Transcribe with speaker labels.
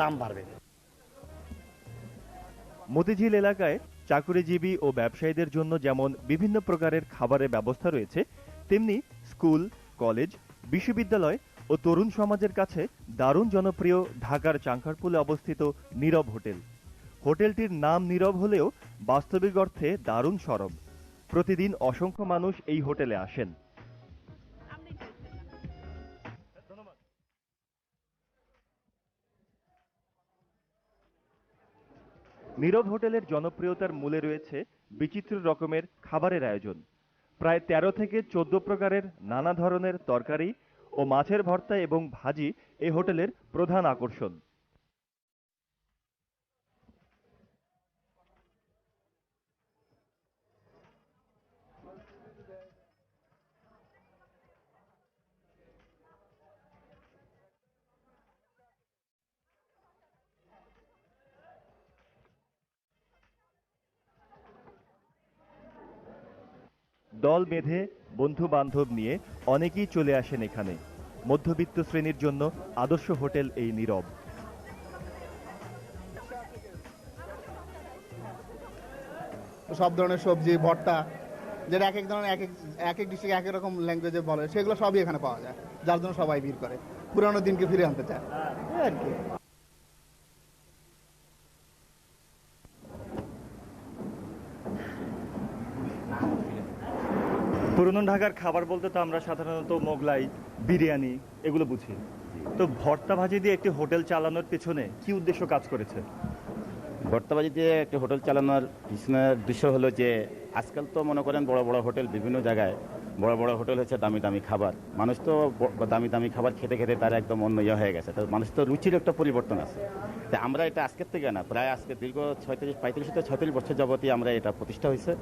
Speaker 1: দাম বাড়বে।
Speaker 2: মতিঝিল এলাকায় চাকুরিজীবী ও ব্যবসায়ীদের জন্য যেমন বিভিন্ন প্রকারের খাবারের ব্যবস্থা রয়েছে, তেমনি স্কুল, কলেজ, বিশ্ববিদ্যালয় ও তরুণ সমাজের কাছে দারুণ জনপ্রিয় ঢাকার চাংখারপুলে অবস্থিত নীরব হোটেল। হোটেলটির নাম নীরব হলেও বাস্তবিক অর্থে দারুণ সরব। প্রতিদিন অসংখ্য মানুষ এই হোটেলে আসেন। নীরব হোটেলের জনপ্রিয়তার মূলে রয়েছে বিচিত্র রকমের খাবারের আয়োজন। প্রায় ১৩ থেকে ১৪ প্রকারের নানা ধরনের তরকারি ও মাছের ভর্তা এবং ভাজি এই হোটেলের প্রধান আকর্ষণ। দল বেঁধে বন্ধু বান্ধব নিয়ে অনেকেই চলে আসেন এখানে। মধ্যবিত্ত শ্রেণীর জন্য আদর্শ হোটেল এই নীরব।
Speaker 3: সব ধরনের সবজি, ভর্তা, যেটা এক এক ধরনের এক এক ডিস্ট্রিক্ট এক এক রকম ল্যাঙ্গুয়েজে বলে, সেগুলো সবই এখানে পাওয়া যায়, যার জন্য সবাই ভিড় করে, পুরানো দিনকে ফিরে আনতে চায় আর কি।
Speaker 2: পুরনো ঢাকার খাবার বলতে তো আমরা সাধারণত মোগলাই, বিরিয়ানি এগুলো বুঝি। তো ভর্তা ভাজি দিয়ে একটি হোটেল চালানোর পেছনে কি উদ্দেশ্য কাজ করেছে?
Speaker 4: ভর্তাবাজি দিয়ে একটা হোটেল চালানোর পিছনের উদ্দেশ্য হলো যে আজকাল তো মনে করেন বড় বড় হোটেল, বিভিন্ন জায়গায় বড় বড় হোটেল হচ্ছে দামি দামি খাবার। মানুষ তো দামি দামি খাবার খেতে খেতে তার একদম অন্য হয়ে গেছে। তো মানুষ তো রুচির একটা পরিবর্তন আছে। তাই আমরা এটা আজকের থেকে না, প্রায় আজকে দীর্ঘ 35 থেকে 36 বছর যাবতই আমরা এটা প্রতিষ্ঠা হয়েছে।